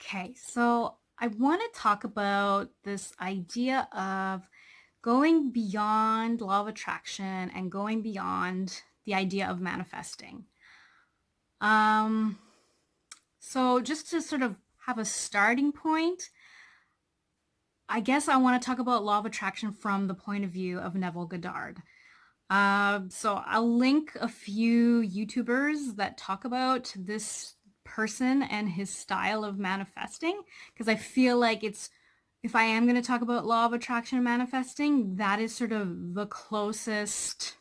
Okay, so I want to talk about this idea of going beyond law of attraction and going beyond the idea of manifesting. Um, so just to sort of have a starting point, I guess I want to talk about law of attraction from the point of view of Neville Goddard. So I'll link a few YouTubers that talk about this person and his style of manifesting because I feel like if I am going to talk about law of attraction and manifesting, that is sort of the closest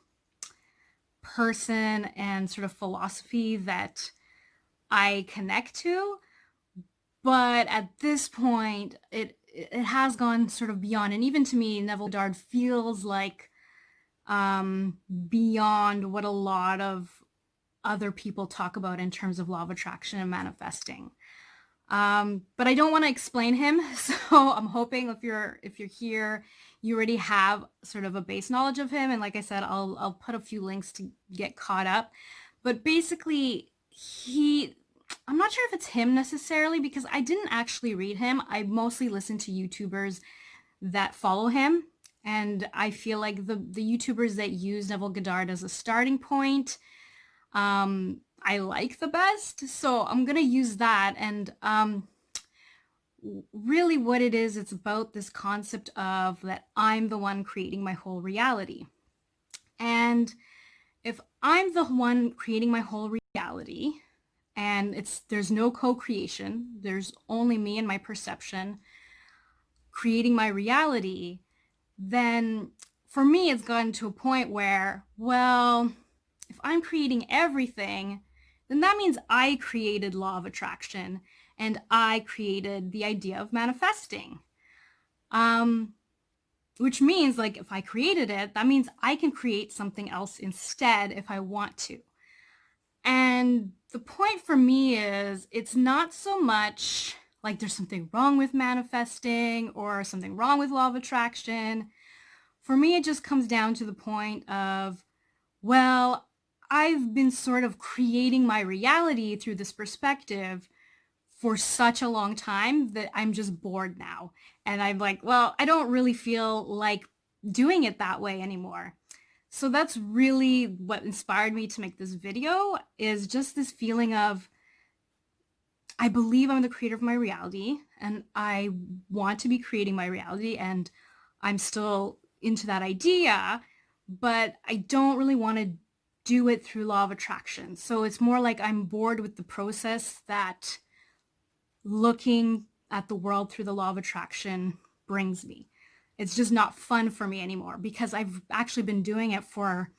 person and sort of philosophy that I connect to. But at this point, it has gone sort of beyond, and even to me, Neville Goddard feels like beyond what a lot of other people talk about in terms of law of attraction and manifesting. But I don't want to explain him, so I'm hoping if you're here, you already have sort of a base knowledge of him. And like I said, I'll put a few links to get caught up. But basically, I'm not sure if it's him necessarily because I didn't actually read him. I mostly listen to YouTubers that follow him. And I feel like the YouTubers that use Neville Goddard as a starting point, I like the best. So I'm going to use that. And really what it is, it's about this concept of that I'm the one creating my whole reality. And if I'm the one creating my whole reality, and there's no co-creation, there's only me and my perception creating my reality, then for me, it's gotten to a point where, well, if I'm creating everything, then that means I created law of attraction and I created the idea of manifesting. Um, which means like if I created it, that means I can create something else instead if I want to. And the point for me is it's not so much like there's something wrong with manifesting or something wrong with law of attraction. For me, it just comes down to the point of, well, I've been sort of creating my reality through this perspective for such a long time that I'm just bored now. And I'm like, well, I don't really feel like doing it that way anymore. So that's really what inspired me to make this video, is just this feeling of, I believe I'm the creator of my reality and I want to be creating my reality, and I'm still into that idea, but I don't really want to do it through law of attraction. So it's more like I'm bored with the process that looking at the world through the law of attraction brings me. It's just not fun for me anymore because I've actually been doing it for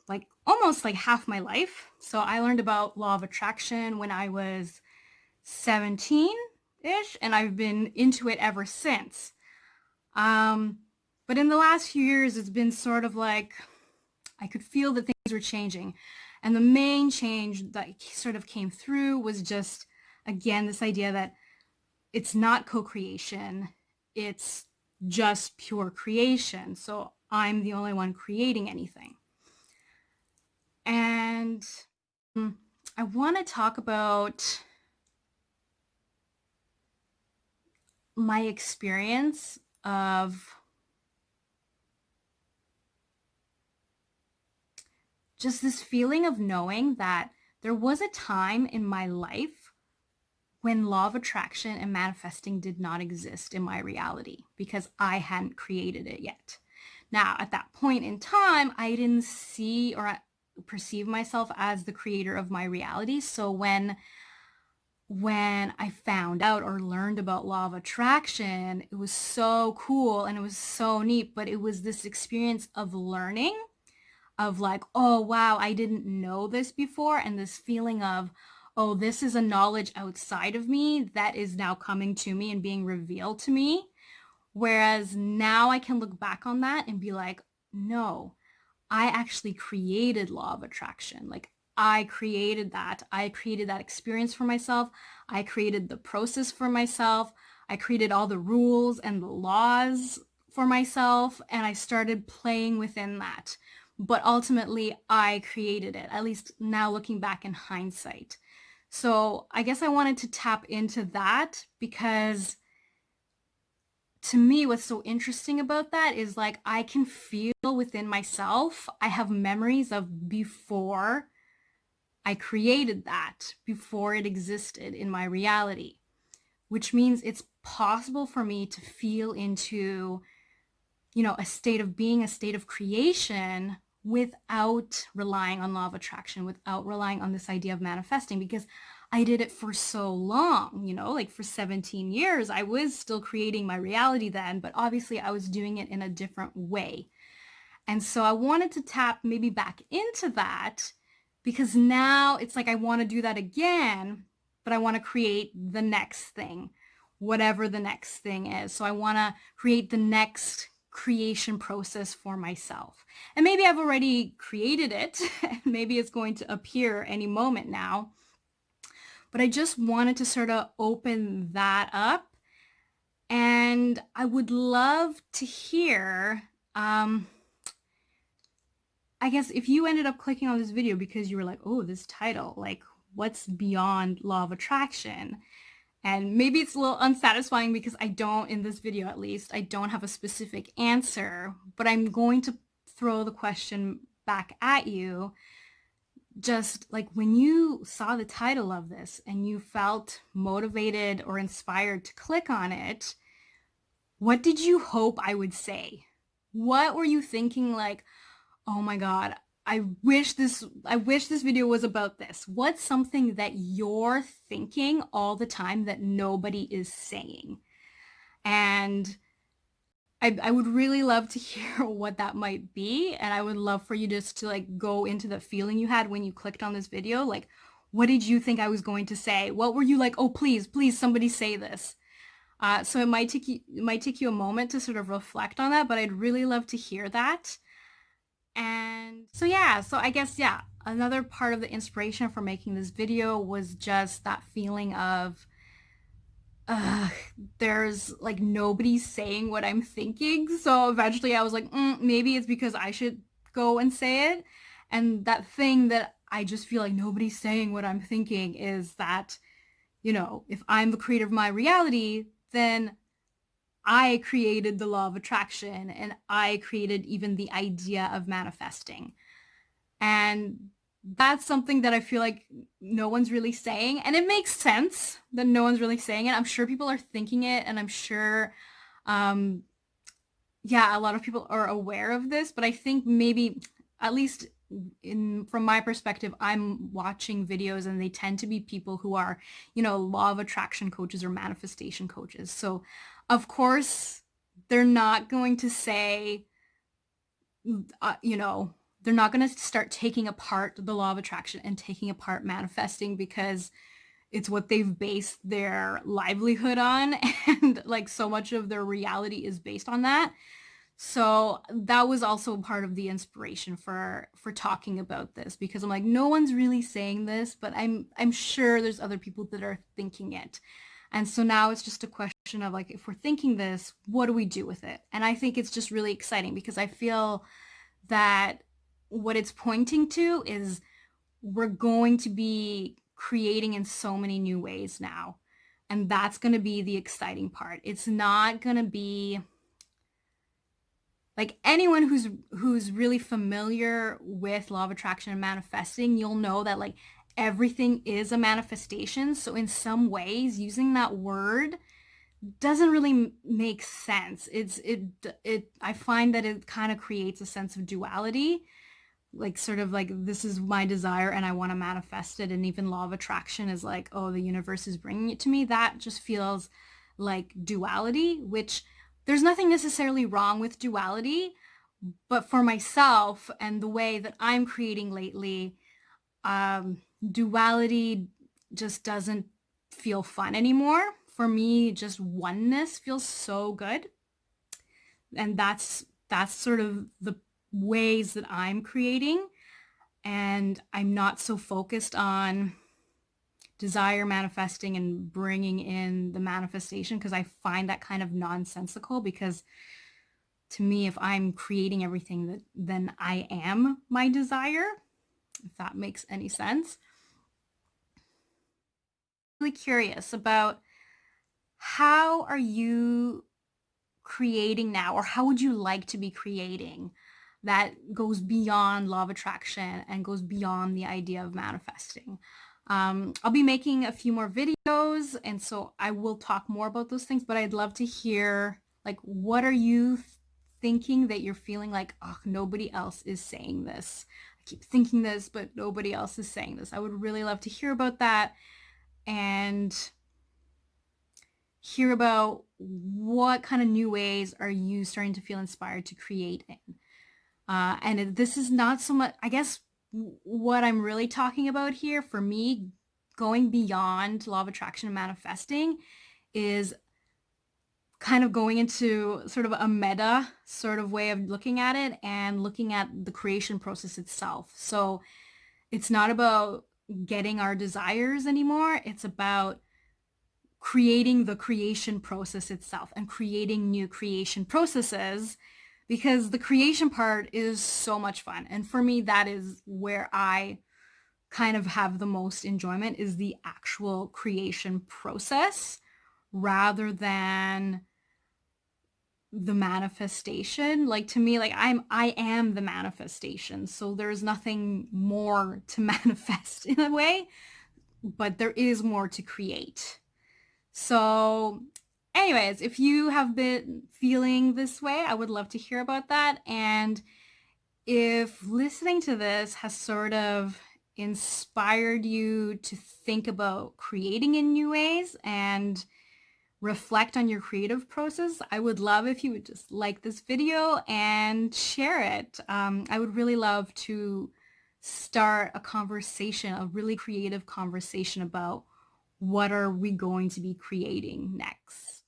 like almost like half my life. So I learned about law of attraction when I was 17-ish, and I've been into it ever since. Um, but in the last few years, it's been sort of like I could feel that things were changing. And the main change that sort of came through was just, again, this idea that it's not co-creation, it's just pure creation. So I'm the only one creating anything. And I want to talk about my experience of just this feeling of knowing that there was a time in my life when law of attraction and manifesting did not exist in my reality because I hadn't created it yet. Now, at that point in time, I didn't see or perceive myself as the creator of my reality. So when I found out or learned about law of attraction, it was so cool and it was so neat, but it was this experience of learning, of like, oh, wow, I didn't know this before. And this feeling of, oh, this is a knowledge outside of me that is now coming to me and being revealed to me. Whereas now I can look back on that and be like, no, I actually created law of attraction. Like I created that. I created that experience for myself. I created the process for myself. I created all the rules and the laws for myself, and I started playing within that. But ultimately, I created it, at least now looking back in hindsight. So I guess I wanted to tap into that because to me, what's so interesting about that is like I can feel within myself, I have memories of before I created that, before it existed in my reality, which means it's possible for me to feel into, a state of being, a state of creation without relying on law of attraction, without relying on this idea of manifesting, because I did it for so long, like for 17 years, I was still creating my reality then, but obviously I was doing it in a different way. And so I wanted to tap maybe back into that because now it's like I want to do that again, but I want to create the next thing, whatever the next thing is. So I want to create the next creation process for myself. And maybe I've already created it, and maybe it's going to appear any moment now. But I just wanted to sort of open that up. And I would love to hear, I guess if you ended up clicking on this video because you were like, oh, this title, like what's beyond law of attraction? And maybe it's a little unsatisfying because I don't, in this video at least, I don't have a specific answer, but I'm going to throw the question back at you. Just like when you saw the title of this and you felt motivated or inspired to click on it, what did you hope I would say? What were you thinking like, oh my God, I wish this video was about this. What's something that you're thinking all the time that nobody is saying? And I would really love to hear what that might be. And I would love for you just to like go into the feeling you had when you clicked on this video. Like, what did you think I was going to say? What were you like, oh, please, please, somebody say this. So it might take you a moment to sort of reflect on that, but I'd really love to hear that. And so yeah, so I guess, yeah, another part of the inspiration for making this video was just that feeling of, there's like nobody saying what I'm thinking. So eventually I was like, maybe it's because I should go and say it. And that thing that I just feel like nobody's saying what I'm thinking is that, if I'm the creator of my reality, then I created the law of attraction and I created even the idea of manifesting. And that's something that I feel like no one's really saying. And it makes sense that no one's really saying it. I'm sure people are thinking it, and I'm sure, yeah, a lot of people are aware of this, but I think maybe, at least from my perspective, I'm watching videos and they tend to be people who are, law of attraction coaches or manifestation coaches. So of course, they're not going to say, they're not going to start taking apart the law of attraction and taking apart manifesting because it's what they've based their livelihood on. And like so much of their reality is based on that. So that was also part of the inspiration for talking about this, because I'm like, no one's really saying this, but I'm sure there's other people that are thinking it. And so now it's just a question of like, if we're thinking this, what do we do with it? And I think it's just really exciting because I feel that what it's pointing to is we're going to be creating in so many new ways now. And that's going to be the exciting part. It's not going to be like anyone who's really familiar with law of attraction and manifesting, you'll know that like everything is a manifestation. So in some ways, using that word doesn't really make sense. I find that it kind of creates a sense of duality, like sort of like this is my desire and I want to manifest it. And even law of attraction is like, oh, the universe is bringing it to me. That just feels like duality, which there's nothing necessarily wrong with duality, but for myself and the way that I'm creating lately, duality just doesn't feel fun anymore. For me, just oneness feels so good. And that's sort of the ways that I'm creating. And I'm not so focused on desire manifesting and bringing in the manifestation, because I find that kind of nonsensical, because to me, if I'm creating everything, then I am my desire, if that makes any sense. really curious about how are you creating now, or how would you like to be creating that goes beyond law of attraction and goes beyond the idea of manifesting? I'll be making a few more videos, and so I will talk more about those things, but I'd love to hear, like, what are you thinking that you're feeling like, oh, nobody else is saying this. I keep thinking this, but nobody else is saying this. I would really love to hear about that and hear about what kind of new ways are you starting to feel inspired to create in. And this is not so much, I guess, what I'm really talking about here for me, going beyond law of attraction and manifesting, is kind of going into sort of a meta sort of way of looking at it and looking at the creation process itself. So it's not about getting our desires anymore. It's about creating the creation process itself and creating new creation processes, because the creation part is so much fun. And for me, that is where I kind of have the most enjoyment, is the actual creation process rather than the manifestation. Like, to me, like, I am the manifestation. So there's nothing more to manifest in a way, but there is more to create. So anyways, if you have been feeling this way, I would love to hear about that. And if listening to this has sort of inspired you to think about creating in new ways and reflect on your creative process, I would love if you would just like this video and share it. I would really love to start a conversation, a really creative conversation about what are we going to be creating next.